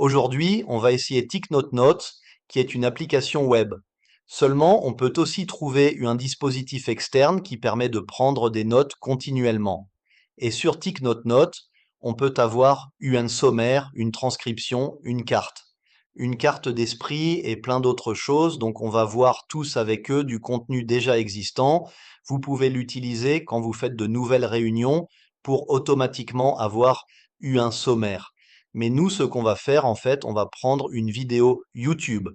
Aujourd'hui, on va essayer TickNote Notes, qui est une application web. Seulement, on peut aussi trouver un dispositif externe qui permet de prendre des notes continuellement. Et sur TickNote Notes, on peut avoir un sommaire, une transcription, une carte d'esprit et plein d'autres choses. Donc, on va voir tous avec eux du contenu déjà existant. Vous pouvez l'utiliser quand vous faites de nouvelles réunions pour automatiquement avoir un sommaire. Mais nous, ce qu'on va faire, en fait, on va prendre une vidéo YouTube.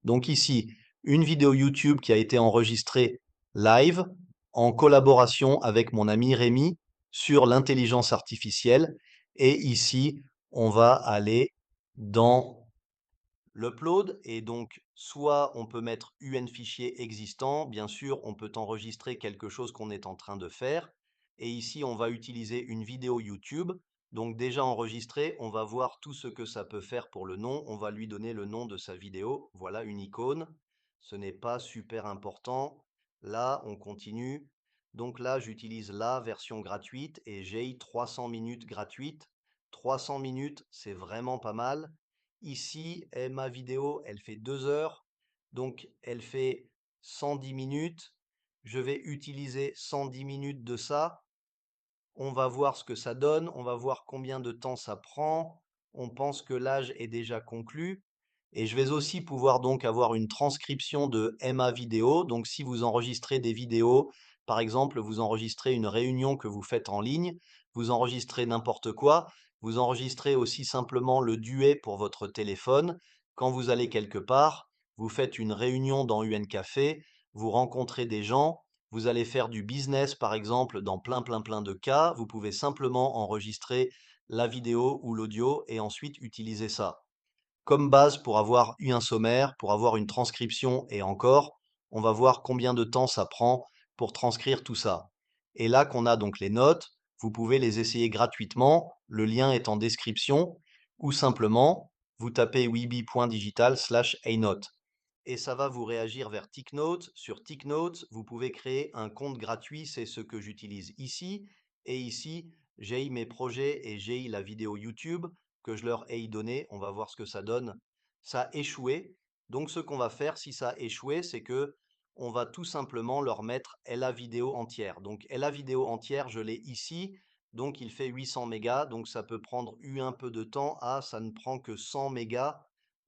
Donc ici, une vidéo YouTube qui a été enregistrée live en collaboration avec mon ami Rémi sur l'intelligence artificielle. Et ici, on va aller dans l'upload. Et donc, soit on peut mettre un fichier existant, bien sûr, on peut enregistrer quelque chose qu'on est en train de faire. Et ici, on va utiliser une vidéo YouTube. Donc déjà enregistrée, on va voir tout ce que ça peut faire pour le nom. On va lui donner le nom de sa vidéo. Voilà une icône. Ce n'est pas super important. Là, on continue. Donc là, j'utilise la version gratuite et j'ai 300 minutes gratuites. 300 minutes, c'est vraiment pas mal. Ici, ma vidéo, elle fait 2 heures, donc elle fait 110 minutes. Je vais utiliser 110 minutes de ça. On va voir ce que ça donne, on va voir combien de temps ça prend. On pense que l'âge est déjà conclu. Et je vais aussi pouvoir donc avoir une transcription de MA vidéo. Donc si vous enregistrez des vidéos, par exemple, vous enregistrez une réunion que vous faites en ligne, vous enregistrez n'importe quoi, vous enregistrez aussi simplement le duet pour votre téléphone. Quand vous allez quelque part, vous faites une réunion dans UN Café, vous rencontrez des gens, vous allez faire du business, par exemple, dans plein de cas. Vous pouvez simplement enregistrer la vidéo ou l'audio et ensuite utiliser ça. Comme base pour avoir un sommaire, pour avoir une transcription et encore, on va voir combien de temps ça prend pour transcrire tout ça. Et là qu'on a donc les notes, vous pouvez les essayer gratuitement. Le lien est en description ou simplement vous tapez weeby.digital/anote et ça va vous réagir vers TickNote. Sur TickNote, vous pouvez créer un compte gratuit, c'est ce que j'utilise ici. Et ici, j'ai mes projets et j'ai la vidéo YouTube que je leur ai donné. On va voir ce que ça donne. Ça a échoué. Donc ce qu'on va faire si ça a échoué, c'est que on va tout simplement leur mettre la vidéo entière. Donc la vidéo entière, je l'ai ici. Donc il fait 800 mégas. Donc ça peut prendre un peu de temps. Ah, ça ne prend que 100 mégas.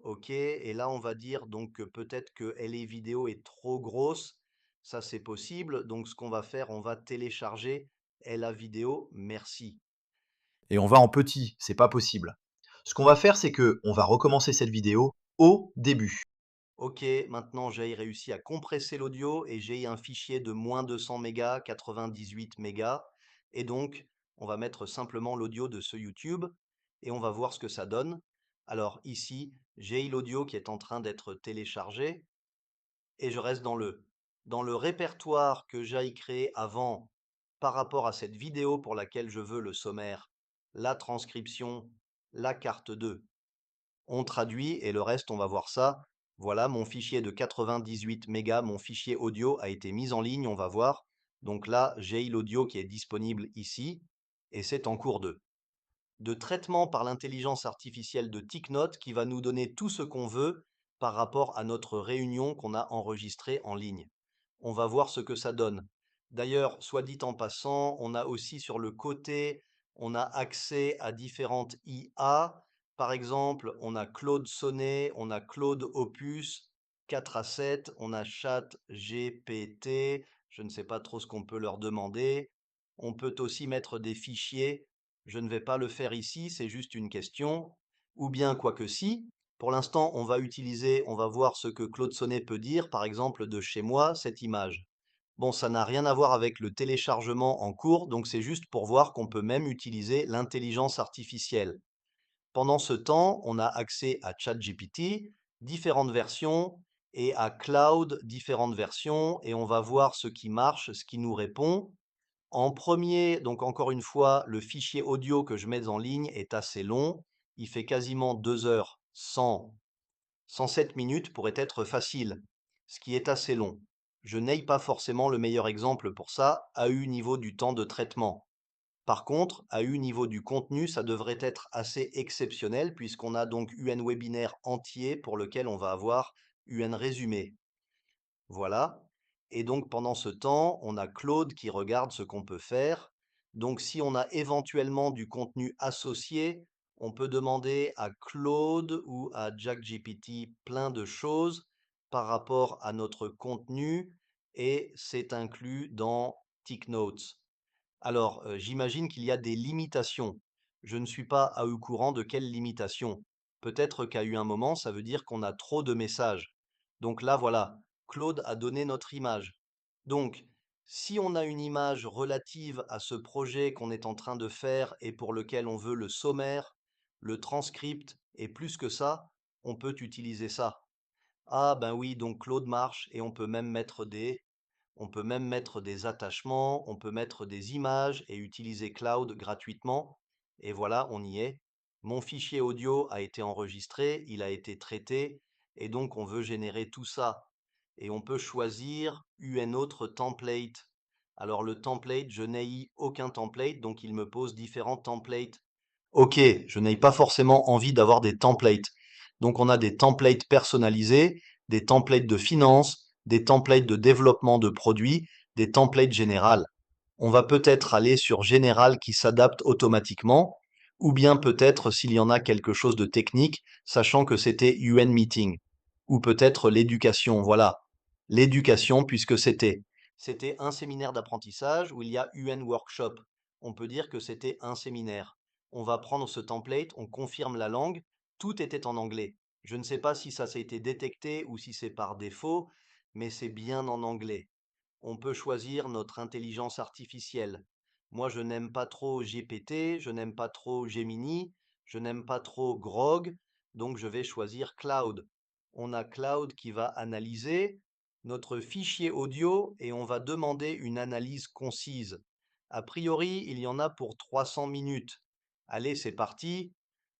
Ok, et là on va dire donc que peut-être que LA vidéo est trop grosse, ça c'est possible. Donc ce qu'on va faire, on va télécharger LA vidéo, merci. Et on va en petit, c'est pas possible. Ce qu'on va faire, c'est que on va recommencer cette vidéo au début. Ok, maintenant j'ai réussi à compresser l'audio et j'ai un fichier de moins 200 mégas, 98 mégas. Et donc on va mettre simplement l'audio de ce YouTube et on va voir ce que ça donne. Alors ici, j'ai l'audio qui est en train d'être téléchargé. Et je reste dans le répertoire que j'ai créé avant par rapport à cette vidéo pour laquelle je veux le sommaire, la transcription, la carte 2. On traduit et le reste, on va voir ça. Voilà, mon fichier de 98 mégas, mon fichier audio a été mis en ligne, on va voir. Donc là, j'ai l'audio qui est disponible ici et c'est en cours de traitement par l'intelligence artificielle de TickNote qui va nous donner tout ce qu'on veut par rapport à notre réunion qu'on a enregistrée en ligne. On va voir ce que ça donne. D'ailleurs, soit dit en passant, on a aussi sur le côté, on a accès à différentes IA. Par exemple, on a Claude Sonnet, on a Claude Opus 4 à 7, on a Chat GPT, je ne sais pas trop ce qu'on peut leur demander. On peut aussi mettre des fichiers. Je ne vais pas le faire ici, c'est juste une question. Ou bien, quoique si, pour l'instant, on va voir ce que Claude Sonnet peut dire, par exemple, de chez moi, cette image. Bon, ça n'a rien à voir avec le téléchargement en cours, donc c'est juste pour voir qu'on peut même utiliser l'intelligence artificielle. Pendant ce temps, on a accès à ChatGPT, différentes versions, et à Cloud, différentes versions, et on va voir ce qui marche, ce qui nous répond. En premier, donc encore une fois, le fichier audio que je mets en ligne est assez long. Il fait quasiment 2 heures 107 minutes pourrait être facile, ce qui est assez long. Je n'ai pas forcément le meilleur exemple pour ça, AU niveau du temps de traitement. Par contre, AU niveau du contenu, ça devrait être assez exceptionnel puisqu'on a donc UN webinaire entier pour lequel on va avoir UN résumé. Voilà. Et donc pendant ce temps, on a Claude qui regarde ce qu'on peut faire. Donc si on a éventuellement du contenu associé, on peut demander à Claude ou à ChatGPT plein de choses par rapport à notre contenu et c'est inclus dans TickNotes. Alors, j'imagine qu'il y a des limitations. Je ne suis pas au courant de quelles limitations. Peut-être qu'à un moment, ça veut dire qu'on a trop de messages. Donc là, voilà, Claude a donné notre image. Donc, si on a une image relative à ce projet qu'on est en train de faire et pour lequel on veut le sommaire, le transcript et plus que ça, on peut utiliser ça. Ah ben oui, donc Claude marche et on peut même mettre des attachements, on peut mettre des images et utiliser Cloud gratuitement. Et voilà, on y est. Mon fichier audio a été enregistré, il a été traité, et donc on veut générer tout ça. Et on peut choisir un autre template. Alors le template, je n'ai aucun template, donc il me pose différents templates. Ok, je n'ai pas forcément envie d'avoir des templates. Donc on a des templates personnalisés, des templates de finance, des templates de développement de produits, des templates générales. On va peut-être aller sur général qui s'adapte automatiquement, ou bien peut-être s'il y en a quelque chose de technique, sachant que c'était UN Meeting, ou peut-être l'éducation, voilà. L'éducation puisque c'était un séminaire d'apprentissage où il y a UN Workshop. On peut dire que c'était un séminaire. On va prendre ce template, on confirme la langue, tout était en anglais. Je ne sais pas si ça s'est été détecté ou si c'est par défaut, mais c'est bien en anglais. On peut choisir notre intelligence artificielle. Moi, je n'aime pas trop GPT, je n'aime pas trop Gemini, je n'aime pas trop Grog, donc je vais choisir Cloud. On a Cloud qui va analyser notre fichier audio et on va demander une analyse concise. A priori, il y en a pour 300 minutes. Allez, c'est parti.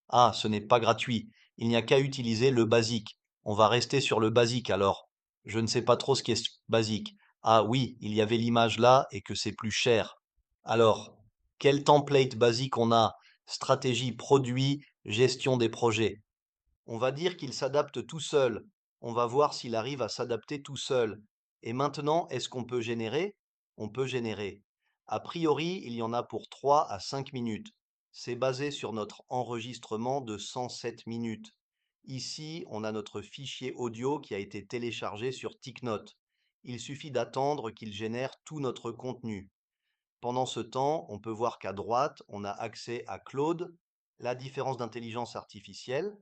Ah, ce n'est pas gratuit. Il n'y a qu'à utiliser le basique. On va rester sur le basique alors. Je ne sais pas trop ce qui est basique. Ah oui, il y avait l'image là et que c'est plus cher. Alors, quel template basique on a? Stratégie produit, gestion des projets. On va dire qu'il s'adapte tout seul. On va voir s'il arrive à s'adapter tout seul. Et maintenant, est-ce qu'on peut générer? On peut générer. A priori, il y en a pour 3 à 5 minutes. C'est basé sur notre enregistrement de 107 minutes. Ici, on a notre fichier audio qui a été téléchargé sur TickNote. Il suffit d'attendre qu'il génère tout notre contenu. Pendant ce temps, on peut voir qu'à droite, on a accès à Claude, la différence d'intelligence artificielle.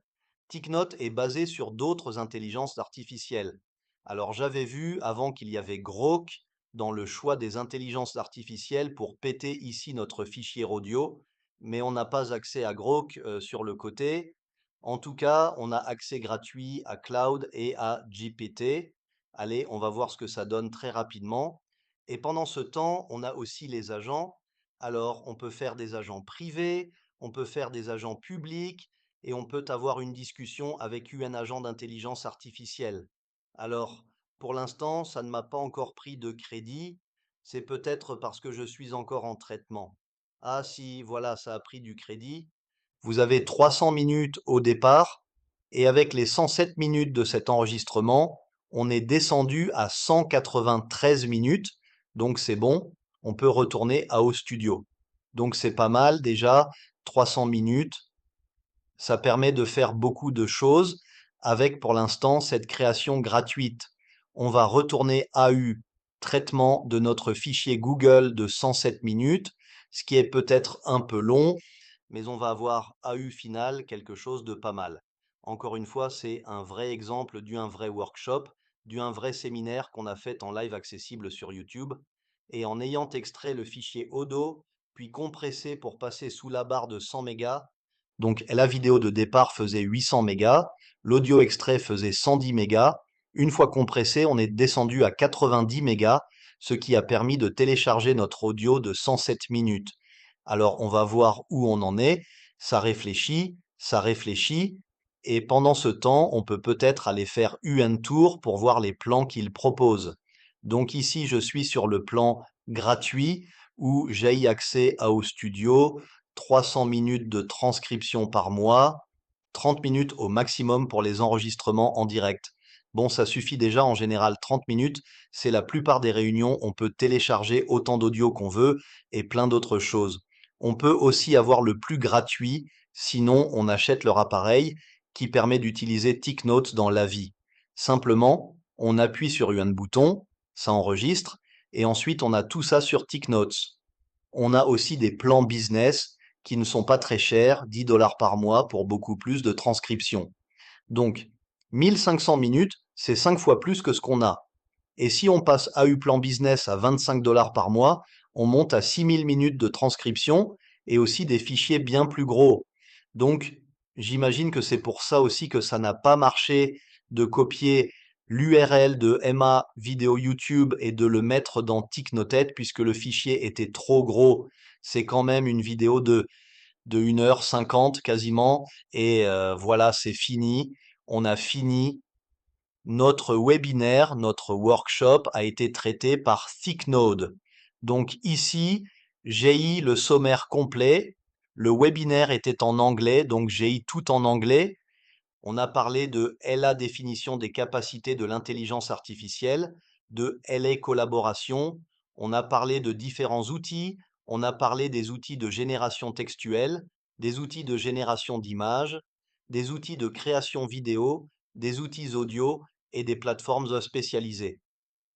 TickNote est basé sur d'autres intelligences artificielles. Alors j'avais vu avant qu'il y avait Grok dans le choix des intelligences artificielles pour péter ici notre fichier audio, mais on n'a pas accès à Grok sur le côté. En tout cas, on a accès gratuit à Cloud et à GPT. Allez, on va voir ce que ça donne très rapidement. Et pendant ce temps, on a aussi les agents. Alors, on peut faire des agents privés, on peut faire des agents publics, et on peut avoir une discussion avec un agent d'intelligence artificielle. Alors, pour l'instant, ça ne m'a pas encore pris de crédit. C'est peut-être parce que je suis encore en traitement. Ah si, voilà, ça a pris du crédit. Vous avez 300 minutes au départ, et avec les 107 minutes de cet enregistrement, on est descendu à 193 minutes. Donc c'est bon, on peut retourner à Au Studio. Donc c'est pas mal déjà, 300 minutes. Ça permet de faire beaucoup de choses avec pour l'instant cette création gratuite. On va retourner AU, traitement de notre fichier Google de 107 minutes, ce qui est peut-être un peu long, mais on va avoir AU final quelque chose de pas mal. Encore une fois, c'est un vrai exemple d'un vrai workshop, d'un vrai séminaire qu'on a fait en live accessible sur YouTube. Et en ayant extrait le fichier Odo, puis compressé pour passer sous la barre de 100 mégas, donc la vidéo de départ faisait 800 mégas, l'audio extrait faisait 110 mégas. Une fois compressé, on est descendu à 90 mégas, ce qui a permis de télécharger notre audio de 107 minutes. Alors on va voir où on en est. Ça réfléchit, et pendant ce temps, on peut peut-être aller faire un tour pour voir les plans qu'il propose. Donc ici, je suis sur le plan gratuit. ou j'ai accès à au studio, 300 minutes de transcription par mois, 30 minutes au maximum pour les enregistrements en direct. Bon, ça suffit déjà en général 30 minutes, c'est la plupart des réunions, on peut télécharger autant d'audio qu'on veut et plein d'autres choses. On peut aussi avoir le plus gratuit, sinon on achète leur appareil qui permet d'utiliser TickNotes dans la vie. Simplement, on appuie sur un bouton, ça enregistre, et ensuite on a tout ça sur TickNotes. On a aussi des plans business qui ne sont pas très chers, 10 dollars par mois pour beaucoup plus de transcription. Donc, 1500 minutes, c'est 5 fois plus que ce qu'on a. Et si on passe AU Plan Business à 25 dollars par mois, on monte à 6000 minutes de transcription et aussi des fichiers bien plus gros. Donc, j'imagine que c'est pour ça aussi que ça n'a pas marché de copier l'URL de MA vidéo YouTube et de le mettre dans TickNoted puisque le fichier était trop gros. C'est quand même une vidéo de 1h50 quasiment. Et voilà, c'est fini. On a fini. Notre webinaire, notre workshop a été traité par ThickNode. Donc ici, j'ai eu le sommaire complet. Le webinaire était en anglais, donc j'ai eu tout en anglais. On a parlé de LA définition des capacités de l'intelligence artificielle, de LA collaboration. On a parlé de différents outils. On a parlé des outils de génération textuelle, des outils de génération d'images, des outils de création vidéo, des outils audio et des plateformes spécialisées.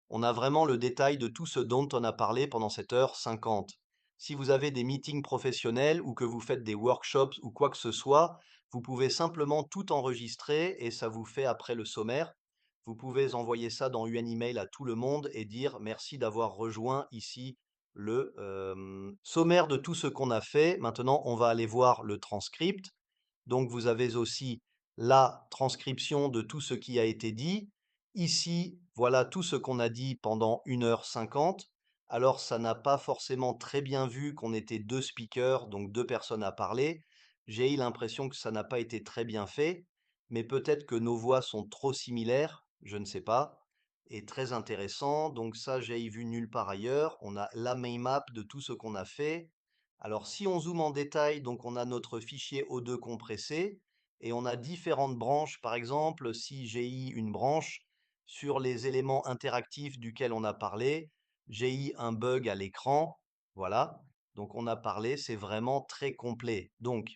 On a vraiment le détail de tout ce dont on a parlé pendant cette heure 50. Si vous avez des meetings professionnels ou que vous faites des workshops ou quoi que ce soit, vous pouvez simplement tout enregistrer et ça vous fait après le sommaire. Vous pouvez envoyer ça dans un email à tout le monde et dire merci d'avoir rejoint ici le sommaire de tout ce qu'on a fait. Maintenant, on va aller voir le transcript. Donc, vous avez aussi la transcription de tout ce qui a été dit. Ici, voilà tout ce qu'on a dit pendant 1h50. Alors, ça n'a pas forcément très bien vu qu'on était deux speakers, donc deux personnes à parler. J'ai eu l'impression que ça n'a pas été très bien fait, mais peut-être que nos voix sont trop similaires, je ne sais pas. Et très intéressant. Donc ça, j'ai vu nulle part ailleurs. On a la main map de tout ce qu'on a fait. Alors, si on zoome en détail, donc on a notre fichier O2 compressé et on a différentes branches. Par exemple, si j'ai eu une branche sur les éléments interactifs duquel on a parlé, j'ai eu un bug à l'écran. Voilà. Donc, on a parlé, c'est vraiment très complet. Donc,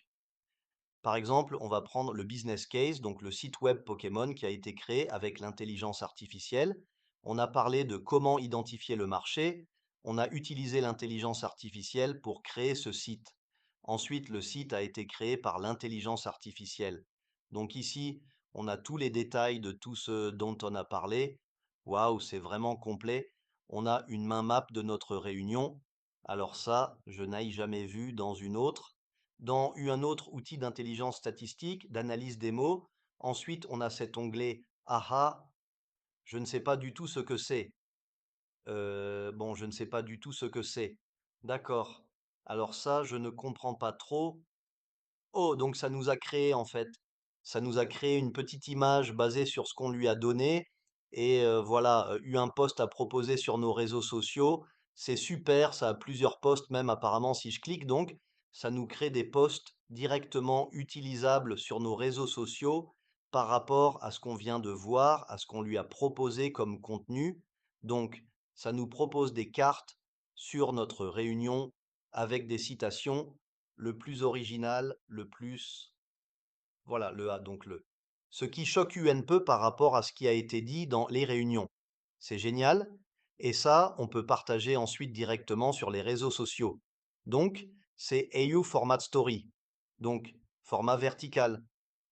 par exemple, on va prendre le business case, donc le site web Pokémon qui a été créé avec l'intelligence artificielle. On a parlé de comment identifier le marché. On a utilisé l'intelligence artificielle pour créer ce site. Ensuite, le site a été créé par l'intelligence artificielle. Donc ici, on a tous les détails de tout ce dont on a parlé. Waouh, c'est vraiment complet. On a une main map de notre réunion. Alors ça, je n'ai jamais vu dans une autre. Dans un autre outil d'intelligence statistique, d'analyse des mots, ensuite on a cet onglet AHA. Je ne sais pas du tout ce que c'est. Bon, je ne sais pas du tout ce que c'est. D'accord. Alors ça, je ne comprends pas trop. Oh, donc ça nous a créé en fait. Ça nous a créé une petite image basée sur ce qu'on lui a donné. Et voilà, eu un post à proposer sur nos réseaux sociaux. C'est super, ça a plusieurs posts même apparemment si je clique. Donc, ça nous crée des posts directement utilisables sur nos réseaux sociaux par rapport à ce qu'on vient de voir, à ce qu'on lui a proposé comme contenu. Donc, ça nous propose des cartes sur notre réunion avec des citations le plus original, le plus... Voilà, le A, donc le. Ce qui choque un peu par rapport à ce qui a été dit dans les réunions. C'est génial. Et ça, on peut partager ensuite directement sur les réseaux sociaux. Donc, c'est AU Format Story. Donc, format vertical.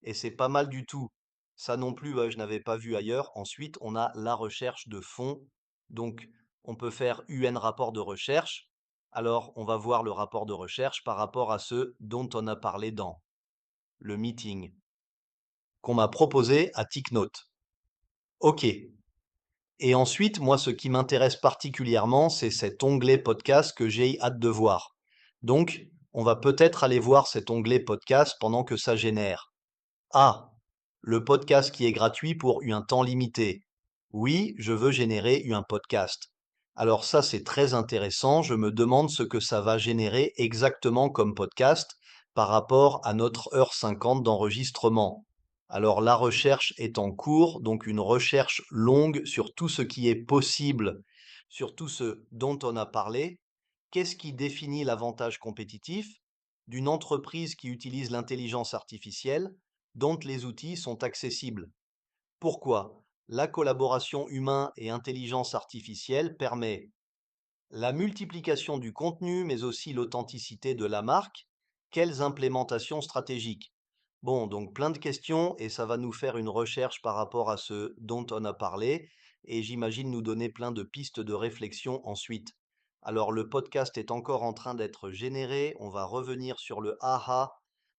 Et c'est pas mal du tout. Ça non plus, je n'avais pas vu ailleurs. Ensuite, on a la recherche de fond. Donc, on peut faire UN rapport de recherche. Alors, on va voir le rapport de recherche par rapport à ceux dont on a parlé dans le meeting qu'on m'a proposé à TickNote. OK. Et ensuite, moi, ce qui m'intéresse particulièrement, c'est cet onglet podcast que j'ai hâte de voir. Donc, on va peut-être aller voir cet onglet podcast pendant que ça génère. Ah, le podcast qui est gratuit pour un temps limité. Oui, je veux générer un podcast. Alors ça, c'est très intéressant. Je me demande ce que ça va générer exactement comme podcast par rapport à notre heure 50 d'enregistrement. Alors la recherche est en cours, donc une recherche longue sur tout ce qui est possible, sur tout ce dont on a parlé. Qu'est-ce qui définit l'avantage compétitif d'une entreprise qui utilise l'intelligence artificielle dont les outils sont accessibles? Pourquoi? La collaboration humain et intelligence artificielle permet la multiplication du contenu, mais aussi l'authenticité de la marque. Quelles implémentations stratégiques? Bon, donc plein de questions et ça va nous faire une recherche par rapport à ce dont on a parlé et j'imagine nous donner plein de pistes de réflexion ensuite. Alors le podcast est encore en train d'être généré, on va revenir sur le AHA.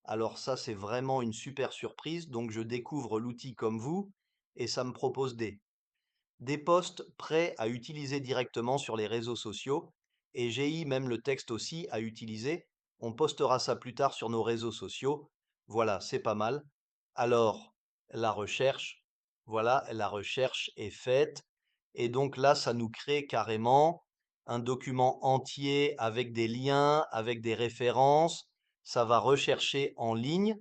Alors ça c'est vraiment une super surprise, donc je découvre l'outil comme vous et ça me propose des posts prêts à utiliser directement sur les réseaux sociaux et j'ai même le texte aussi à utiliser. On postera ça plus tard sur nos réseaux sociaux. Voilà, c'est pas mal. Alors, la recherche, voilà, la recherche est faite. Et donc là, ça nous crée carrément un document entier avec des liens, avec des références. Ça va rechercher en ligne.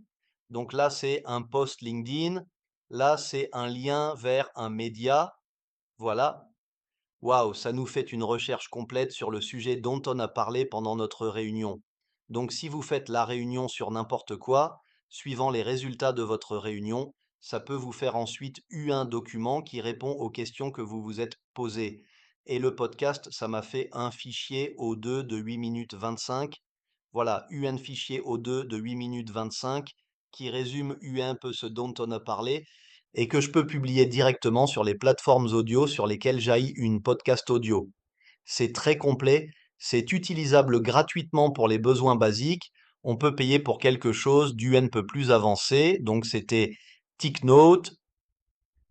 Donc là, c'est un post LinkedIn. Là, c'est un lien vers un média. Voilà. Waouh, ça nous fait une recherche complète sur le sujet dont on a parlé pendant notre réunion. Donc si vous faites la réunion sur n'importe quoi, suivant les résultats de votre réunion, ça peut vous faire ensuite un document qui répond aux questions que vous vous êtes posées. Et le podcast, ça m'a fait un fichier O2 de 8 minutes 25. Voilà, un fichier O2 de 8 minutes 25 qui résume un peu ce dont on a parlé et que je peux publier directement sur les plateformes audio sur lesquelles j'aille une podcast audio. C'est très complet, c'est utilisable gratuitement pour les besoins basiques. On peut payer pour quelque chose d'un peu plus avancé. Donc c'était TickNote,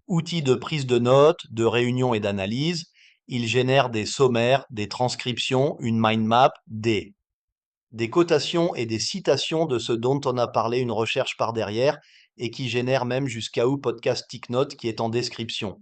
outil de prise de notes, de réunion et d'analyse. Il génère des sommaires, des transcriptions, une mind map, des cotations et des citations de ce dont on a parlé, une recherche par derrière, et qui génère même jusqu'à où podcast TickNote qui est en description.